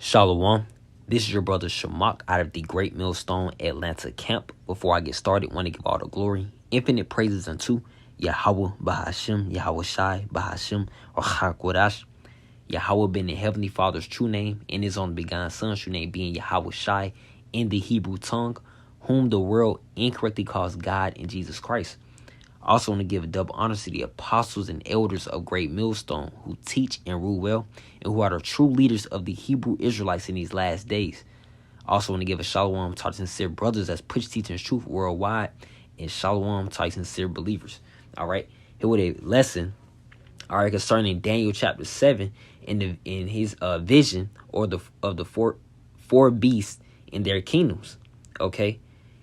Shalom. This is your brother Shamak out of the Great Millstone Atlanta camp. Before I get started, I want to give all the glory, infinite praises unto Yahweh Bahashim, Yahweh Shai Bahashim, or Hakodash. Yahweh being the Heavenly Father's true name, and His only begotten Son's true name being Yahweh Shai in the Hebrew tongue, whom the world incorrectly calls God and Jesus Christ. I also want to give a double honor to the apostles and elders of Great Millstone who teach and rule well and who are the true leaders of the Hebrew Israelites in these last days. I also want to give a shalom to our sincere brothers that's preach, teaching truth worldwide, and shalom to our sincere believers. All right, here with a lesson. All right, concerning Daniel chapter 7 in his vision of the four beasts in their kingdoms. Okay.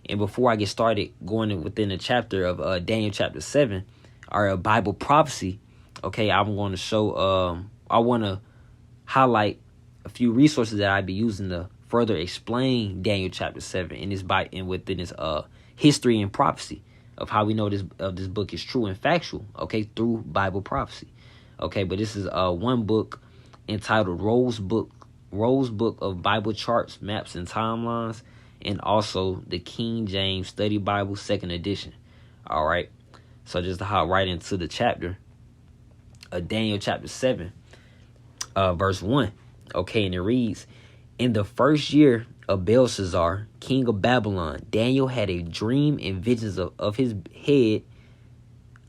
And before I get started going within the chapter of Daniel chapter 7, our Bible prophecy, okay, I'm going to show, I want to highlight a few resources that I'd be using to further explain Daniel chapter 7 within its history and prophecy of how we know this book is true and factual, okay, through Bible prophecy. Okay, but this is one book entitled Rose Book of Bible Charts, Maps, and Timelines, and also the King James Study Bible 2nd edition. All right. So just to hop right into the chapter of Daniel chapter 7, verse 1. Okay, and it reads, in the first year of Belshazzar, king of Babylon, Daniel had a dream and visions of his head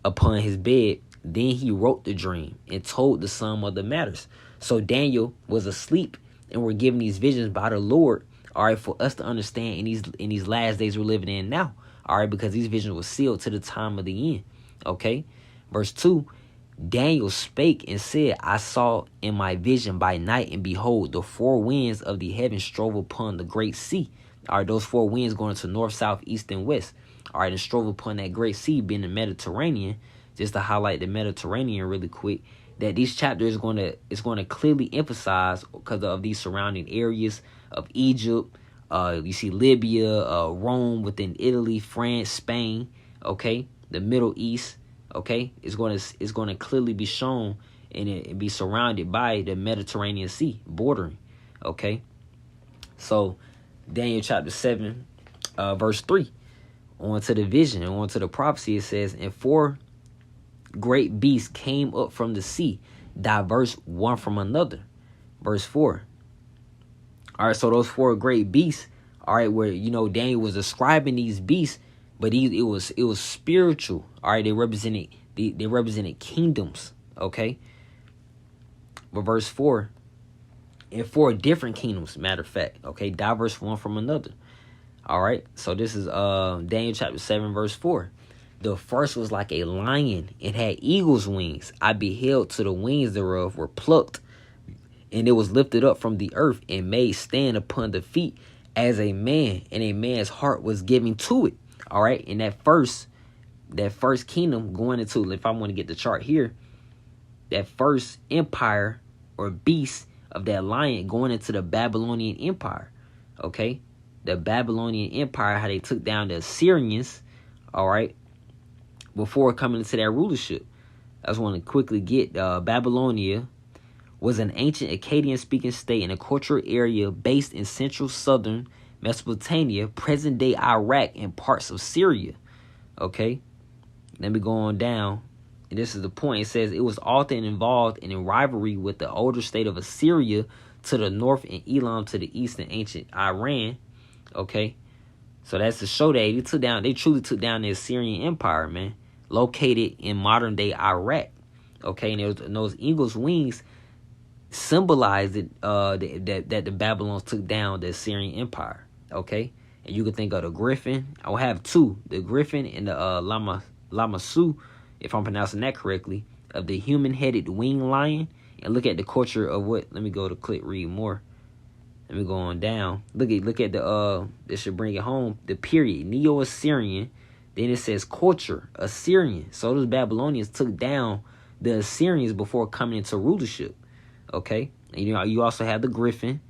upon his bed. Then he wrote the dream and told the sum of the matters. So Daniel was asleep and were given these visions by the Lord. All right, for us to understand in these last days we're living in now. All right, because these visions were sealed to the time of the end. Okay, verse 2, Daniel spake and said, I saw in my vision by night, and behold, the four winds of the heaven strove upon the great sea. All right, those four winds going to north, south, east, and west. All right, and strove upon that great sea, being the Mediterranean. Just to highlight the Mediterranean really quick, that this chapter is going to clearly emphasize because of these surrounding areas of Egypt. You see Libya, Rome within Italy, France, Spain. Okay, the Middle East. Okay, it's going to clearly be shown and be surrounded by the Mediterranean Sea bordering. Okay, so Daniel chapter 7, verse 3. On to the vision and on to the prophecy. It says, and four great beasts came up from the sea, diverse one from another. Verse 4. All right, so those four great beasts, all right, where Daniel was describing these beasts, but it was spiritual. All right, they represented kingdoms. Okay, but verse 4, and four different kingdoms, matter of fact. Okay, diverse one from another. All right, so this is Daniel chapter 7, verse 4. The first was like a lion, it had eagle's wings. I beheld till the wings thereof were plucked, and it was lifted up from the earth and made stand upon the feet as a man, and a man's heart was given to it. All right, and that first kingdom going into, if I want to get the chart here, that first empire or beast of that lion going into the Babylonian Empire. Okay, the Babylonian Empire, how they took down the Assyrians. All right, before coming into that rulership. I just want to quickly get Babylonia was an ancient Akkadian-speaking state in a cultural area based in central southern Mesopotamia, present-day Iraq, and parts of Syria. Okay, let me go on down. And this is the point. It says it was often involved in a rivalry with the older state of Assyria to the north and Elam to the east in ancient Iran. Okay, so that's to show that they truly took down the Assyrian Empire, man, located in modern day Iraq. Okay, and those eagle's wings symbolized that the Babylons took down the Assyrian Empire. Okay, and you can think of the griffin. I will have two, the griffin and the Lamassu, if I'm pronouncing that correctly, of the human-headed winged lion. And look at the culture of what. Let me go to click read more. Let me go on down. Look at the this should bring it home. The period Neo-Assyrian. Then it says culture Assyrian. So those Babylonians took down the Assyrians before coming into rulership. Okay, and you also have the griffin.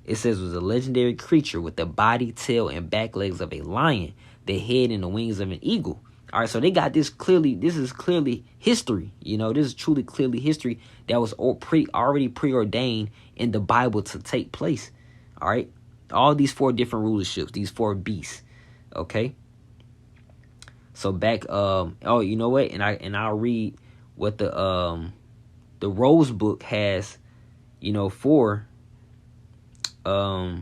It says it was a legendary creature with the body, tail, and back legs of a lion, the head and the wings of an eagle. All right, so they got this clearly. This is clearly history. This is truly clearly history that was already preordained in the Bible to take place. All right, all these 4 different rulerships, these 4 beasts. Okay. So back, oh, you know what? I'll read what the Rose book has, for, yeah,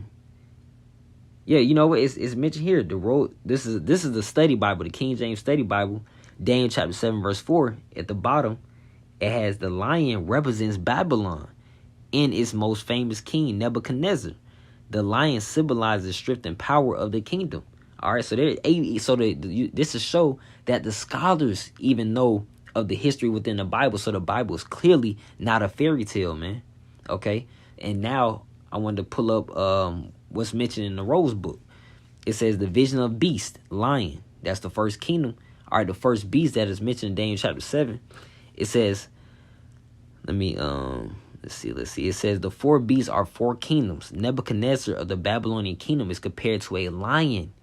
you know what? It's mentioned here. The road. This is the study Bible, the King James Study Bible, Daniel chapter 7 verse 4. At the bottom, it has the lion represents Babylon and its most famous king Nebuchadnezzar. The lion symbolizes the strength and power of the kingdom. All right, so this is show that the scholars even know of the history within the Bible. So the Bible is clearly not a fairy tale, man. Okay, and now I wanted to pull up what's mentioned in the Rose book. It says the vision of beast, lion. That's the first kingdom. All right, the first beast that is mentioned in Daniel chapter 7. It says, let's see. It says the 4 beasts are 4 kingdoms. Nebuchadnezzar of the Babylonian kingdom is compared to a lion.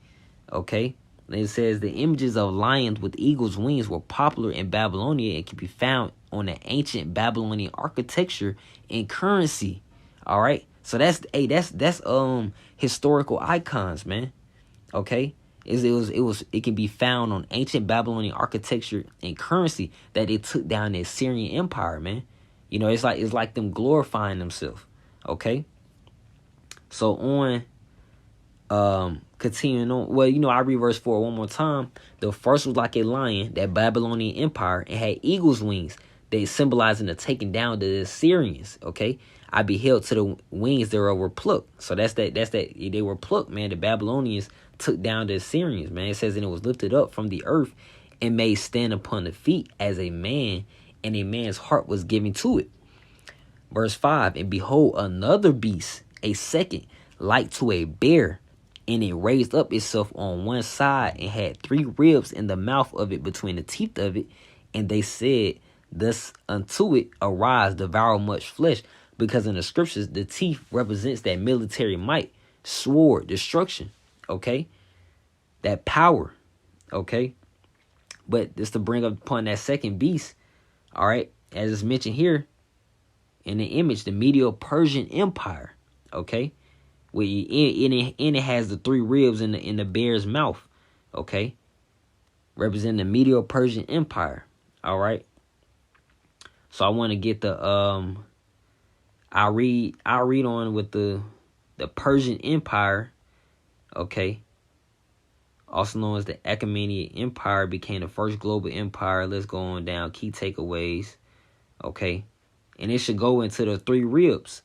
Okay. And it says the images of lions with eagles' wings were popular in Babylonia and can be found on the ancient Babylonian architecture and currency. All right. So that's historical icons, man. Okay. It can be found on ancient Babylonian architecture and currency that they took down the Assyrian Empire, man. It's like them glorifying themselves. Okay. So continuing on, well, I read verse 4 one more time. The first was like a lion, that Babylonian empire, and had eagle's wings. They symbolizing the taking down the Assyrians. Okay. I beheld to the wings thereof were plucked. So that's that they were plucked, man. The Babylonians took down the Assyrians, man. It says, and it was lifted up from the earth and made stand upon the feet as a man, and a man's heart was given to it. Verse 5, and behold, another beast, a second, like to a bear, and it raised up itself on one side and had 3 ribs in the mouth of it between the teeth of it. And they said thus unto it, arise, devour much flesh. Because in the scriptures, the teeth represents that military might, sword, destruction. Okay. That power. Okay. But just to bring up upon that second beast. All right. As it's mentioned here in the image, the Medo-Persian Empire. Okay. It has the 3 ribs in the bear's mouth. Okay. Representing the Medo-Persian Empire. All right. So I want to get the I'll read on with the Persian Empire. Okay. Also known as the Achaemenid Empire, became the first global empire. Let's go on down. Key takeaways. Okay. And it should go into the 3 ribs.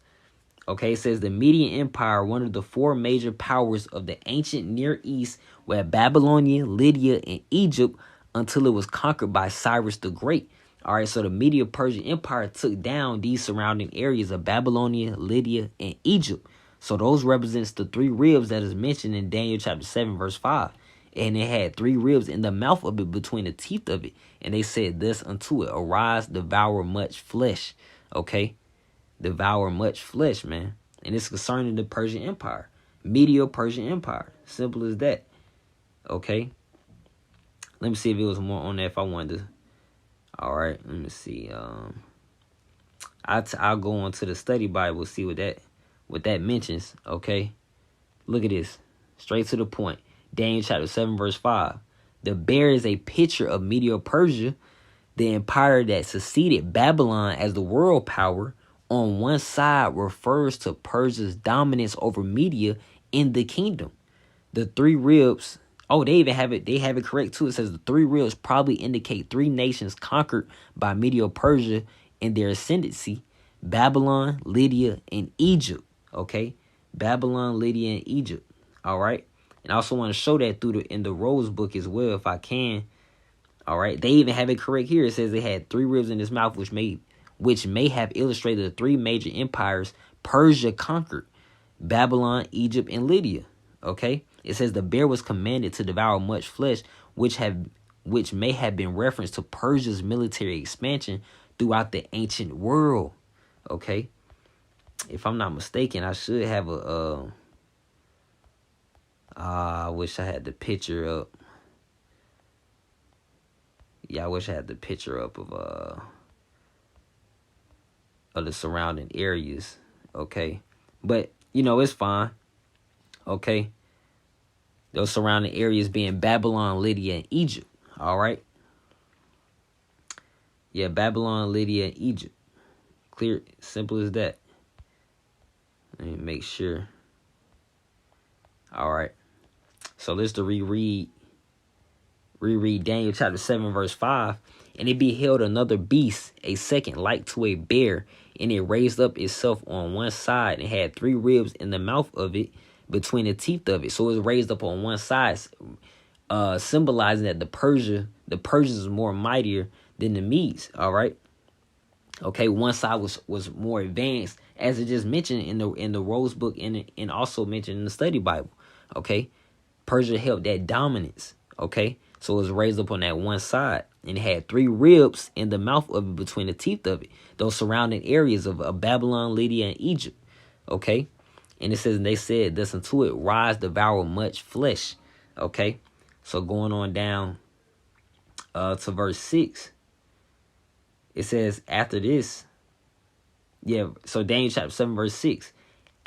Okay, it says the Median Empire, one of the 4 major powers of the ancient Near East, were Babylonia, Lydia, and Egypt until it was conquered by Cyrus the Great. All right, so the Medo-Persian Empire took down these surrounding areas of Babylonia, Lydia, and Egypt. So those represents the 3 ribs that is mentioned in Daniel chapter 7, verse 5. And it had 3 ribs in the mouth of it between the teeth of it. And they said thus unto it, arise, devour much flesh. Okay. Devour much flesh, man. And it's concerning the Persian Empire. Medo-Persian Empire. Simple as that. Okay. Let me see if it was more on that if I wanted to. All right. Let me see. I'll go on to the study Bible, see what that mentions. Okay. Look at this. Straight to the point. Daniel chapter 7 verse 5. The bear is a picture of Medo-Persia, the empire that succeeded Babylon as the world power. On one side refers to Persia's dominance over Media in the kingdom. The 3 ribs, they even have it, they have it correct too. It says the 3 ribs probably indicate 3 nations conquered by Medo-Persia in their ascendancy: Babylon, Lydia, and Egypt. Okay, Babylon, Lydia, and Egypt. All right, and I also want to show that in the Rose book as well, if I can. All right, they even have it correct here. It says they had 3 ribs in his mouth, which may have illustrated the 3 major empires Persia conquered: Babylon, Egypt, and Lydia. Okay, it says the bear was commanded to devour much flesh, which may have been reference to Persia's military expansion throughout the ancient world. Okay, if I'm not mistaken, I should have I wish I had the picture up. Yeah, I wish I had the picture up of the surrounding areas. Okay. But, you know, it's fine. Okay. Those surrounding areas being Babylon, Lydia, and Egypt. All right. Yeah, Babylon, Lydia, and Egypt. Clear, simple as that. Let me make sure. All right. So let's reread Daniel chapter 7, verse 5. And it beheld another beast, a second like to a bear, and it raised up itself on one side and had 3 ribs in the mouth of it, between the teeth of it. So it was raised up on one side, symbolizing that the Persians is more mightier than the Medes. All right. Okay, one side was more advanced, as it just mentioned in the Rose Book and also mentioned in the Study Bible. Okay, Persia held that dominance. Okay, so it was raised up on that one side, and it had 3 ribs in the mouth of it, between the teeth of it. Those surrounding areas of Babylon, Lydia, and Egypt. Okay, and it says, and they said thus unto it, rise, devour much flesh. Okay, so going on down to verse 6. It says, after this, so Daniel chapter 7, verse 6.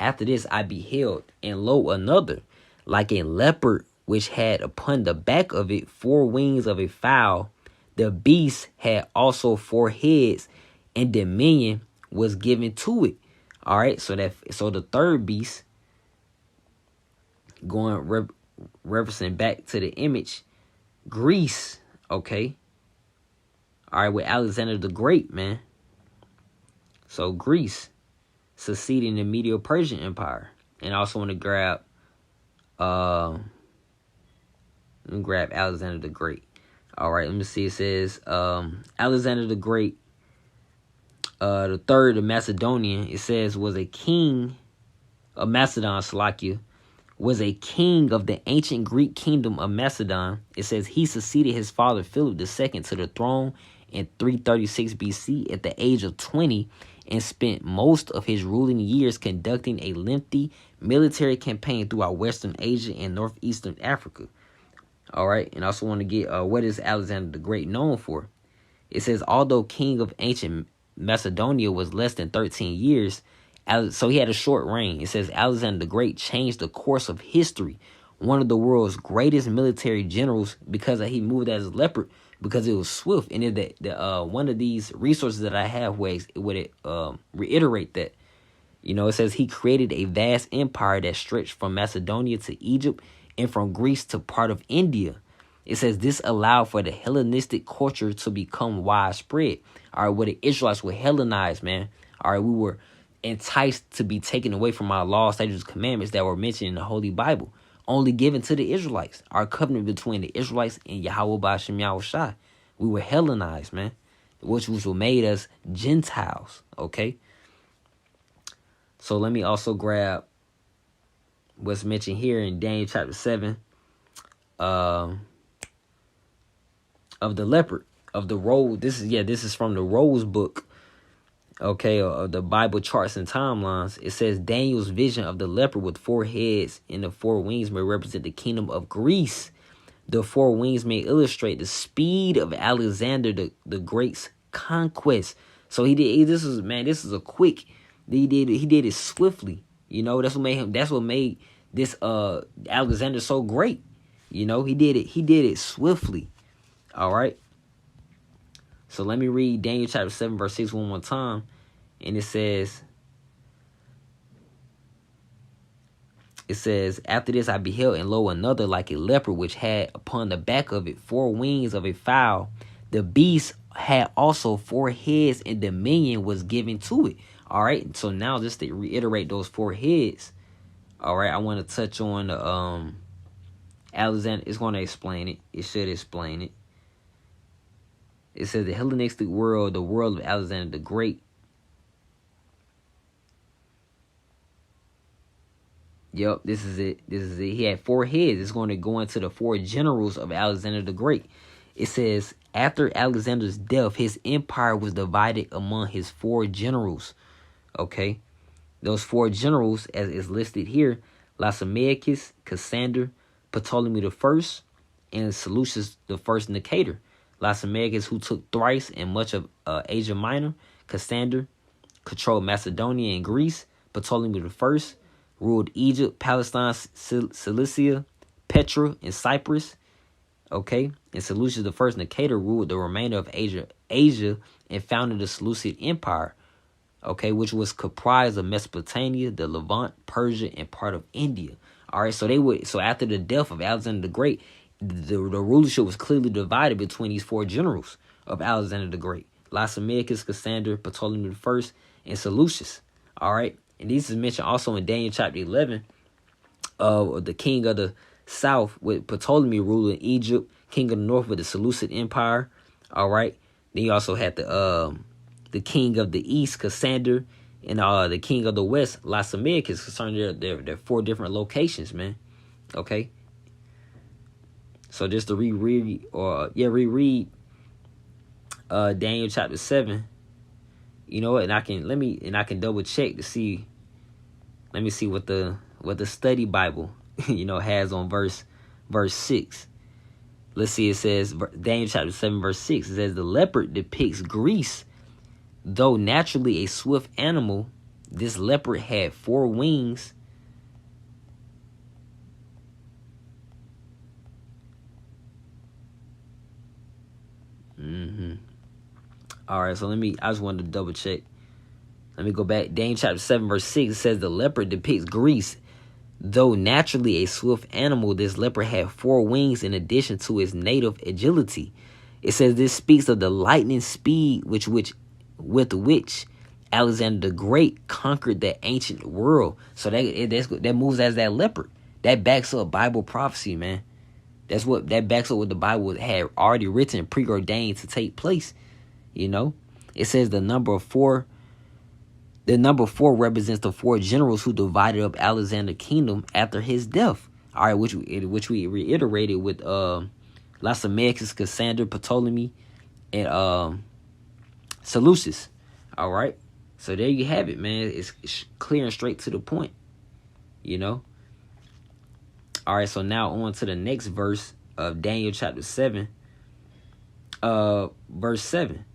After this I beheld, and lo, another, like a leopard, which had upon the back of it 4 wings of a fowl. The beast had also 4 heads, and dominion was given to it. All right, so the third beast, going referencing back to the image, Greece. Okay. All right, with Alexander the Great, man. So Greece succeeding the Medo-Persian Empire. And I also want to grab Alexander the Great. All right, let me see. It says Alexander the Great, the third, the Macedonian, it says, was a king of Macedon, Salakia, was a king of the ancient Greek kingdom of Macedon. It says he succeeded his father Philip II to the throne in 336 BC at the age of 20, and spent most of his ruling years conducting a lengthy military campaign throughout Western Asia and Northeastern Africa. All right, and I also want to get what is Alexander the Great known for? It says, although king of ancient Macedonia was less than 13 years, so he had a short reign. It says Alexander the Great changed the course of history. One of the world's greatest military generals, because he moved as a leopard, because it was swift. And one of these resources that I have would reiterate that. You know, it says he created a vast empire that stretched from Macedonia to Egypt and from Greece to part of India. It says this allowed for the Hellenistic culture to become widespread. All right, where the Israelites were Hellenized, man. All right, we were enticed to be taken away from our laws, statutes, commandments that were mentioned in the Holy Bible, only given to the Israelites. Our covenant between the Israelites and Yahweh Ba'ashem Yahushai. We were Hellenized, man, which made us Gentiles, okay? So let me also grab what's mentioned here in Daniel chapter 7 of the leopard, of the rose. This is from the Rose Book, okay, of the Bible charts and timelines. It says Daniel's vision of the leopard with 4 heads and the 4 wings may represent the kingdom of Greece. The 4 wings may illustrate the speed of Alexander the Great's conquest. So he did it swiftly. You know, that's what made this Alexander so great. You know, he did it swiftly. All right. So let me read Daniel chapter 7 verse 6 one more time. And it says, after this I beheld, and lo, another like a leopard, which had upon the back of it 4 wings of a fowl. The beast had also 4 heads, and dominion was given to it. All right, so now just to reiterate those 4 heads. All right, I want to touch on the Alexander. It's going to explain it. It should explain it. It says the Hellenistic world, the world of Alexander the Great. Yep, this is it. He had 4 heads. It's going to go into the 4 generals of Alexander the Great. It says, after Alexander's death, his empire was divided among his 4 generals. Okay, those 4 generals, as is listed here, Lysimachus, Cassander, Ptolemy I, and Seleucus I Nicator. Lysimachus, who took Thrace and much of Asia Minor. Cassander controlled Macedonia and Greece. Ptolemy I ruled Egypt, Palestine, Cilicia, Petra, and Cyprus. Okay, and Seleucus I Nicator ruled the remainder of Asia, and founded the Seleucid Empire. Okay, which was comprised of Mesopotamia, the Levant, Persia, and part of India. All right, so after the death of Alexander the Great, the rulership was clearly divided between these four generals of Alexander the Great: Lysimachus, Cassander, Ptolemy I, and Seleucus. All right, and this is mentioned also in Daniel chapter 11. The king of the south with Ptolemy ruling Egypt, king of the north with the Seleucid Empire. All right, then you also had the king of the east, Cassander, and the king of the west, Lysimachus. Concerning their four different locations, man. Okay. So just to reread Daniel chapter 7. You know what? And I can double check to see. Let me see what the study Bible has on verse 6. Let's see. It says Daniel chapter 7 verse 6. It says the leopard depicts Greece. Though naturally a swift animal, this leopard had 4 wings. All right, so I just wanted to double check. Let me go back. Daniel chapter 7 verse 6 says the leopard depicts Greece. Though naturally a swift animal, this leopard had 4 wings in addition to its native agility. It says this speaks of the lightning speed with which Alexander the Great conquered the ancient world. So that moves as that leopard. That backs up Bible prophecy, man. That backs up what the Bible had already written and preordained to take place. It says the number 4 represents the 4 generals who divided up Alexander's kingdom after his death. All right, which we reiterated with Lysimachus, Cassander, Ptolemy, and Seleucus. All right, so there you have it, man. It's clear and straight to the point. All right, so now on to the next verse of Daniel chapter 7, verse 7.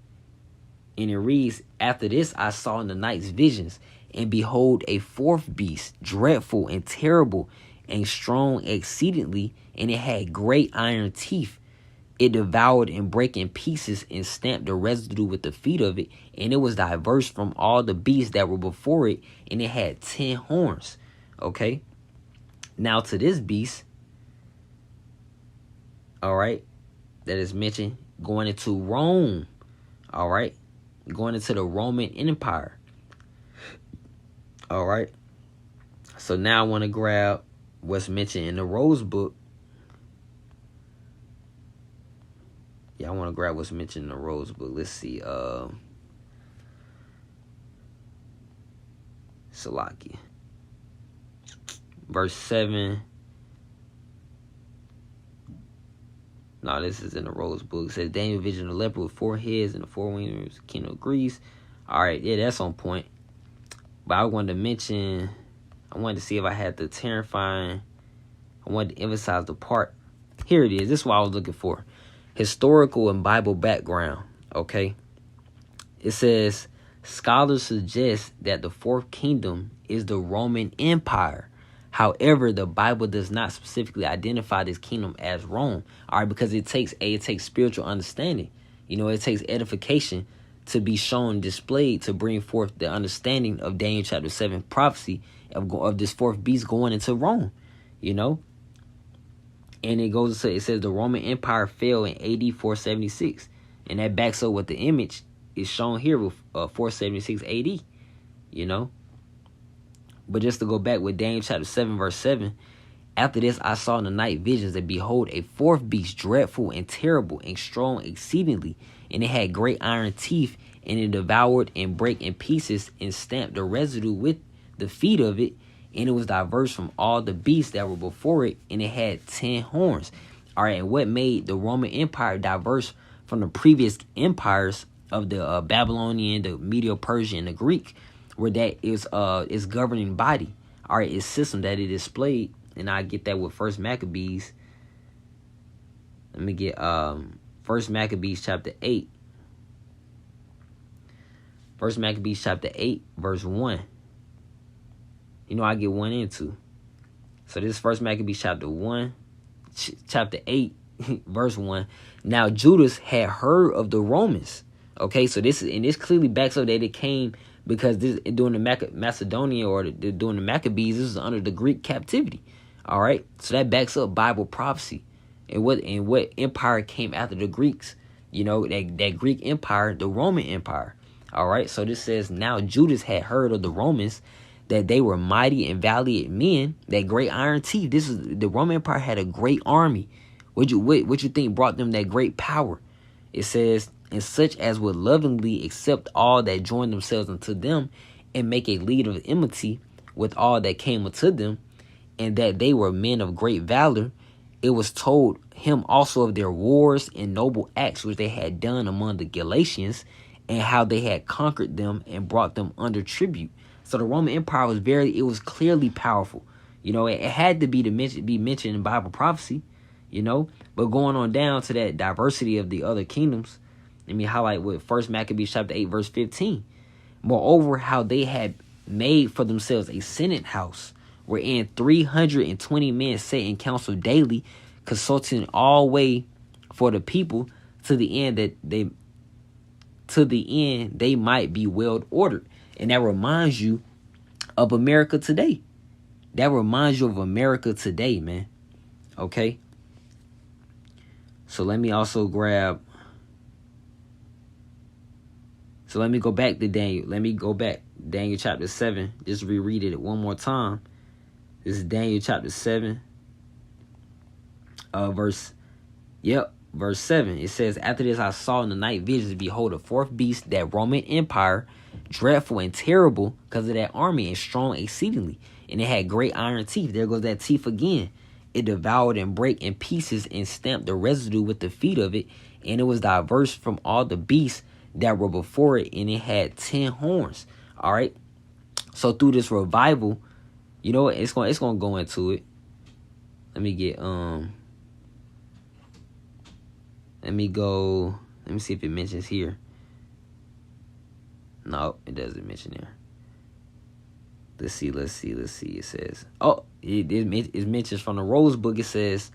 And it reads, after this I saw in the night's visions, and behold, a 4th beast, dreadful and terrible, and strong exceedingly, and it had great iron teeth. It devoured and brake in pieces, and stamped the residue with the feet of it, and it was diverse from all the beasts that were before it, and it had 10 horns. Okay? Now to this beast, all right, that is mentioned, going into Rome, all right, going into the Roman Empire. All right. So now I want to grab what's mentioned in the Rose Book. Yeah, I want to grab what's mentioned in the Rose Book. Let's see. Salakia. Verse 7. No, this is in the Rose Book. It says Daniel vision the leopard with 4 heads and the 4 wings, king of Greece. All right, yeah, that's on point. But I wanted to see if I had the terrifying. I wanted to emphasize the part. Here it is. This is what I was looking for. Historical and Bible background. Okay. It says scholars suggest that the 4th kingdom is the Roman Empire. However, the Bible does not specifically identify this kingdom as Rome. All right, because it takes spiritual understanding. It takes edification to be shown, displayed, to bring forth the understanding of Daniel chapter 7 prophecy of this 4th beast going into Rome. And it says the Roman Empire fell in AD 476, and that backs up what the image is shown here with 476 AD. But just to go back with Daniel chapter 7 verse 7, after this I saw in the night visions, and behold, a 4th beast, dreadful and terrible and strong exceedingly, and it had great iron teeth, and it devoured and brake in pieces and stamped the residue with the feet of it, and it was diverse from all the beasts that were before it, and it had 10 horns. All right, and what made the Roman Empire diverse from the previous empires of the Babylonian, the Medo-Persian, and the Greek, where that is its governing body, all right, its system that it displayed. And I get that with First Maccabees. Let me get First Maccabees chapter 8. First Maccabees chapter 8 verse 1. I get 1 and 2. So this First Maccabees chapter 8, verse 1. Now Judas had heard of the Romans. Okay, so this clearly backs up that it came because this during the Macedonia or during the Maccabees, this is under the Greek captivity. All right, so that backs up Bible prophecy and what empire came after the Greeks. That Greek empire, the Roman Empire. All right, so this says now Judas had heard of the Romans, that they were mighty and valiant men, that great iron teeth. This is the Roman Empire had a great army. What you think brought them that great power? It says, and such as would lovingly accept all that join themselves unto them, and make a league of enmity with all that came unto them, and that they were men of great valor. It was told him also of their wars and noble acts which they had done among the Galatians, and how they had conquered them and brought them under tribute. So the Roman Empire was clearly powerful. It had to be mentioned in Bible prophecy, But going on down to that diversity of the other kingdoms, let me highlight with First Maccabees chapter 8, verse 15. Moreover, how they had made for themselves a senate house, wherein 320 men sat in council daily, consulting all way for the people, to the end they might be well ordered. And that reminds you of America today. That reminds you of America today, man. Okay. So let me also let me go back to Daniel. Daniel chapter 7. Just reread it one more time. This is Daniel chapter 7. Verse 7. It says, after this I saw in the night visions, behold, a fourth beast, that Roman Empire, dreadful and terrible because of that army, and strong exceedingly. And it had great iron teeth. There goes that teeth again. It devoured and brake in pieces and stamped the residue with the feet of it. And it was diverse from all the beasts that were before it, and it had 10 horns. All right. So through this revival, it's going to go into it. Let me see if it mentions here. No, it doesn't mention there. Let's see. It says, it mentions from the Rose Book. It says,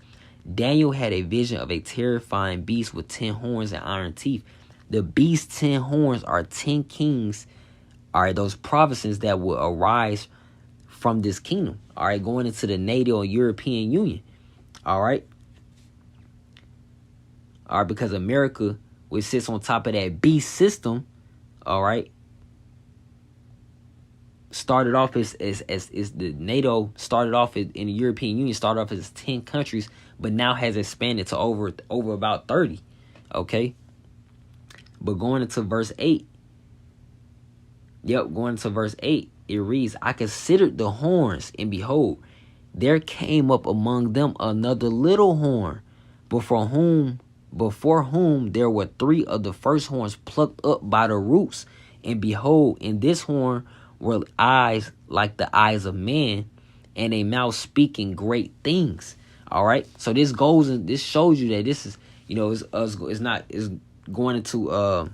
Daniel had a vision of a terrifying beast with 10 horns and iron teeth. The beast's 10 horns are 10 kings. All right, those provinces that will arise from this kingdom. All right, going into the NATO and European Union. All right. All right, because America, which sits on top of that beast system, all right, started off as the NATO started off in the European Union, started off as 10 countries, but now has expanded to over about 30. Okay. But going into verse 8. Going into verse 8, it reads, I considered the horns, and behold, there came up among them another little horn, before whom there were 3 of the first horns plucked up by the roots. And behold, in this horn were eyes like the eyes of man, and a mouth speaking great things. All right. So this shows you that this is, it's going into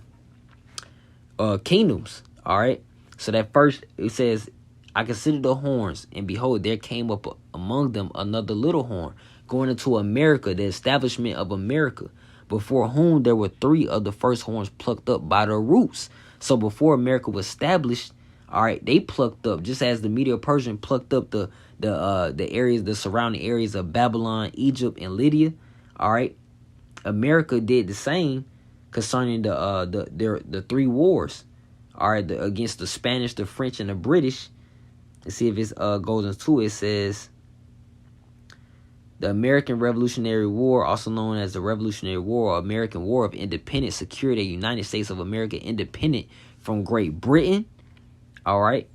kingdoms. All right. So that first, it says, I considered the horns, and behold, there came up among them another little horn, going into America, the establishment of America, before whom there were 3 of the first horns plucked up by the roots. So before America was established, all right, they plucked up, just as the Medo-Persian plucked up the areas, the surrounding areas of Babylon, Egypt, and Lydia. All right, America did the same concerning the 3 wars. All right, against the Spanish, the French, and the British. Let's see if it goes into it. It says, the American Revolutionary War, also known as the Revolutionary War or American War of Independence, secured a United States of America independent from Great Britain. All right.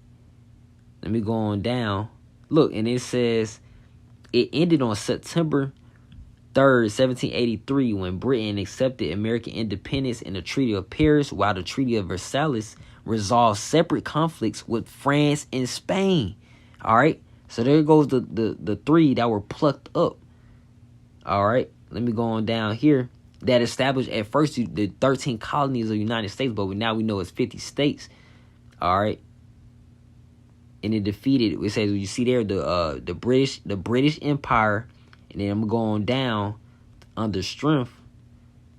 Let me go on down. Look, and it says it ended on September 3rd, 1783, when Britain accepted American independence in the Treaty of Paris, while the Treaty of Versailles resolved separate conflicts with France and Spain. All right. So there goes the 3 that were plucked up. All right. Let me go on down here. That established at first the 13 colonies of the United States, but now we know it's 50 states. All right. and it defeated. It says you see there the British Empire, and then I'm going down under strength.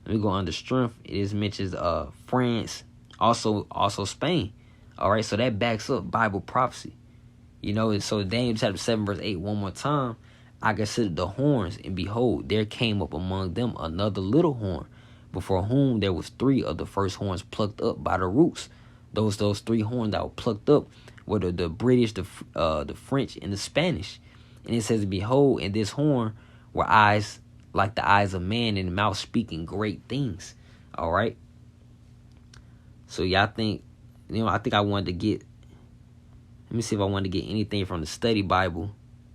Let me go under strength. It is mentions France, also Spain. All right, so that backs up Bible prophecy. You know, and so Daniel chapter 7 verse 8 one more time. I considered the horns, and behold, there came up among them another little horn, before whom there was 3 of the first horns plucked up by the roots. Those 3 horns that were plucked up were the British, the French, and the Spanish. And it says, behold, in this horn were eyes like the eyes of man, and the mouth speaking great things. All right. So y'all think, I think I wanted to get. Let me see if I wanted to get anything from the study Bible.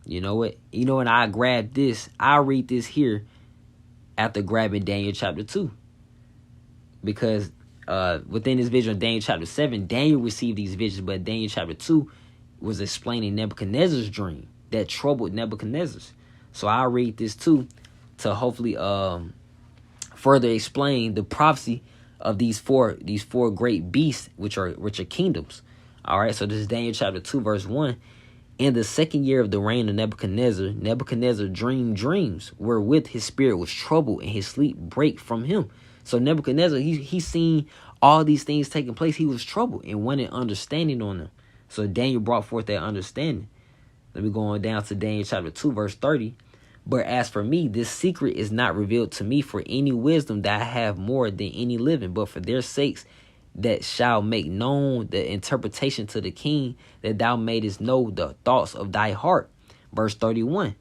You know what? When I grab this, I read this here after grabbing Daniel chapter 2. Because within this vision of Daniel chapter 7, Daniel received these visions, but Daniel chapter 2 was explaining Nebuchadnezzar's dream that troubled Nebuchadnezzar. So I'll read this too to hopefully further explain the prophecy of these four great beasts, which are kingdoms. All right, so this is Daniel chapter 2, verse 1. In the 2nd year of the reign of Nebuchadnezzar dreamed dreams, wherewith his spirit was troubled, and his sleep brake from him. So Nebuchadnezzar, he seen all these things taking place. He was troubled and wanted understanding on them. So Daniel brought forth that understanding. Let me go on down to Daniel chapter 2, verse 30. But as for me, this secret is not revealed to me for any wisdom that I have more than any living, but for their sakes that shall make known the interpretation to the king, that thou mayest know the thoughts of thy heart. Verse 31.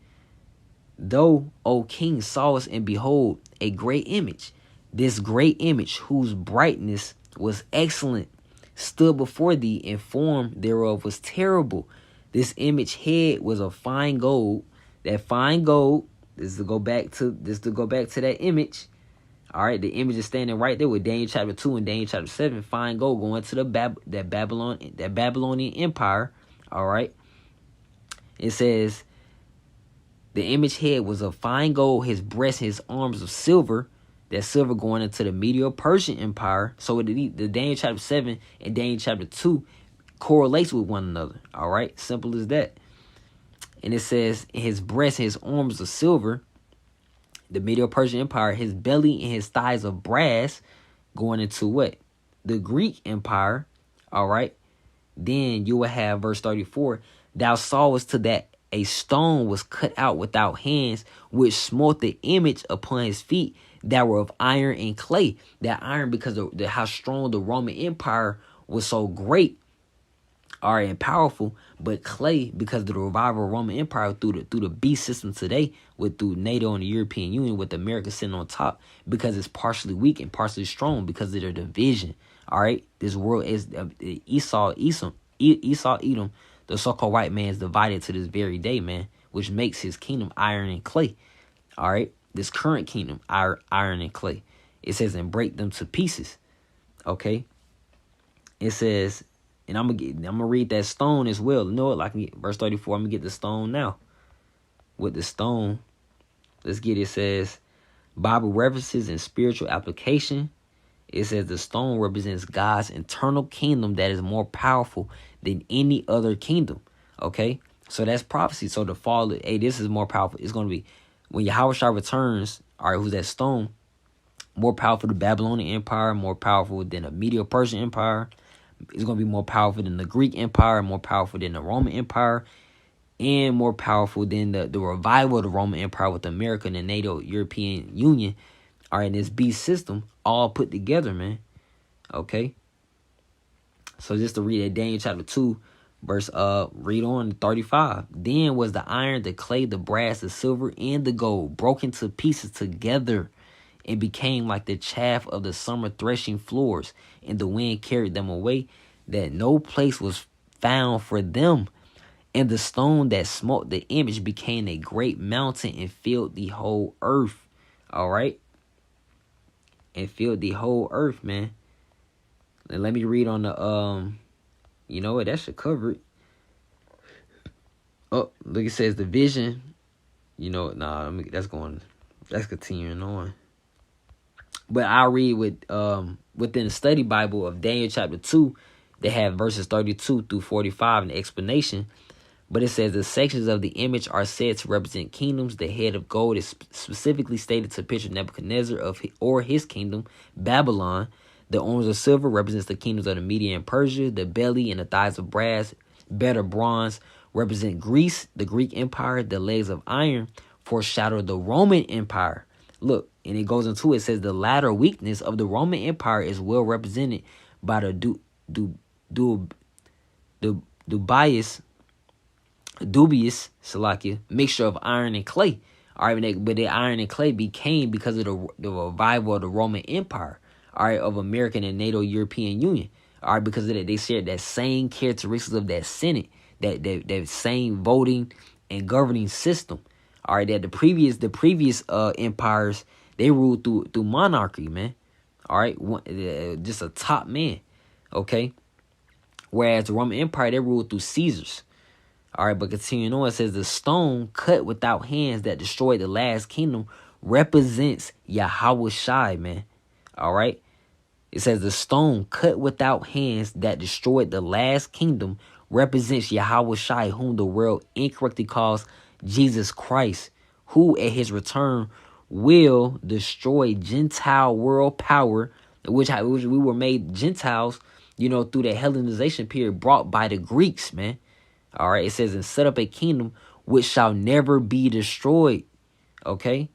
Though, O king, sawest and behold a great image, this great image whose brightness was excellent, stood before thee, and form thereof was terrible. This image head was of fine gold. That fine gold, this to go back to that image. All right, the image is standing right there with Daniel chapter 2 and Daniel chapter 7. Fine gold going to that Babylonian empire. All right. It says the image head was of fine gold, his breast, his arms of silver. That silver going into the Medo-Persian empire. So the Daniel chapter 7 and Daniel chapter 2 correlates with one another. All right, simple as that. And it says his breast, his arms of silver. The Medo-Persian empire, his belly and his thighs of brass, going into what? The Greek empire. All right. Then you will have verse 34. Thou sawest to that a stone was cut out without hands, which smote the image upon his feet, that were of iron and clay. That iron, because of how strong the Roman Empire was so great, all right, and powerful, but clay, because of the revival of Roman Empire through the beast system today, through NATO and the European Union, with America sitting on top, because it's partially weak and partially strong because of their division. All right, this world is Esau, Edom, the so-called white man is divided to this very day, man, which makes his kingdom iron and clay. All right, this current kingdom, iron and clay. It says, and break them to pieces. Okay, it says. And I'm gonna read that stone as well. You know what? Like verse 34. I'm gonna get the stone now. With the stone, let's get it. It says Bible references and spiritual application. It says the stone represents God's internal kingdom that is more powerful than any other kingdom. Okay, so that's prophecy. So the fall, this is more powerful. It's gonna be when Yahushua returns. All right, who's that stone? More powerful than the Babylonian Empire. More powerful than the Medo-Persian Empire. It's going to be more powerful than the Greek Empire, more powerful than the Roman Empire, and more powerful than the revival of the Roman Empire with America and the NATO European Union. All right, this beast system all put together, man. Okay. So just to read that Daniel chapter 2, verse read on 35. Then was the iron, the clay, the brass, the silver, and the gold broken to pieces together, and became like the chaff of the summer threshing floors, and the wind carried them away, that no place was found for them. And the stone that smote the image became a great mountain and filled the whole earth. All right? And filled the whole earth, man. And let me read on the, you know what? That should cover it. Oh, look, it says the vision. You know, that's continuing on. But I'll read within the study Bible of Daniel chapter 2. They have verses 32 through 45 in the explanation. But it says the sections of the image are said to represent kingdoms. The head of gold is specifically stated to picture Nebuchadnezzar or his kingdom, Babylon. The arms of silver represents the kingdoms of the Media and Persia. The belly and the thighs of brass, bed of bronze, represent Greece, the Greek Empire. The legs of iron foreshadow the Roman Empire. Look, and it goes into it says the latter weakness of the Roman Empire is well represented by the dubious Salakia mixture of iron and clay. All right, but the iron and clay became because of the revival of the Roman Empire. All right, of American and NATO European Union. All right, because of that, they shared that same characteristics of that Senate, that same voting and governing system. All right, that the previous empires, they ruled through monarchy, man. All right, just a top man. Okay, whereas the Roman Empire, they ruled through Caesars. All right, but continuing on, it says the stone cut without hands that destroyed the last kingdom represents Yahweh Shai, man. All right, it says the stone cut without hands that destroyed the last kingdom represents Yahweh Shai, whom the world incorrectly calls Jesus Christ, who at his return will destroy Gentile world power, which we were made Gentiles, through the Hellenization period brought by the Greeks, man. All right, it says, and set up a kingdom which shall never be destroyed. Okay,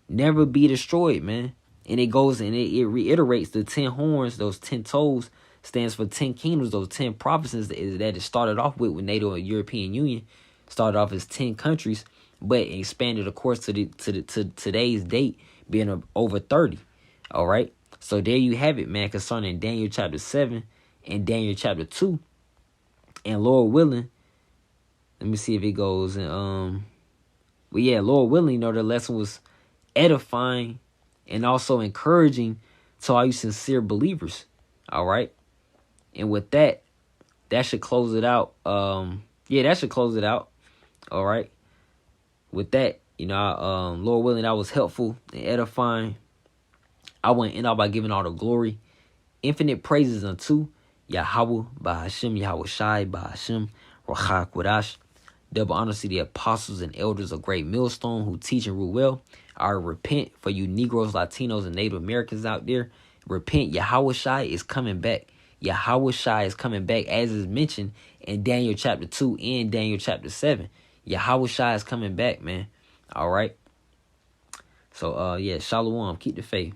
never be destroyed, man. And it goes and it reiterates the 10 horns, those 10 toes stands for 10 kingdoms, those 10 provinces that it started off with NATO and European Union. Started off as 10 countries, but expanded, of course, to today's date being over 30. All right, so there you have it, man, concerning Daniel chapter 7 and Daniel chapter 2. And Lord willing, let me see if it goes. And but yeah, Lord willing, the lesson was edifying and also encouraging to all you sincere believers. All right, and with that should close it out. That should close it out. All right, with that, Lord willing, that was helpful and edifying. I want to end out by giving all the glory, infinite praises unto Yahweh, Bahashem, Yahweh Shai, Bahashem, Rachak Wadash. Double honor to the apostles and elders of Great Millstone who teach and rule well. I repent for you Negroes, Latinos, and Native Americans out there. Repent. Yahweh Shai is coming back. Yahweh Shai is coming back, as is mentioned in Daniel chapter 2 and Daniel chapter 7. Yahweh Shai is coming back, man. All right. So, Shalom. Keep the faith.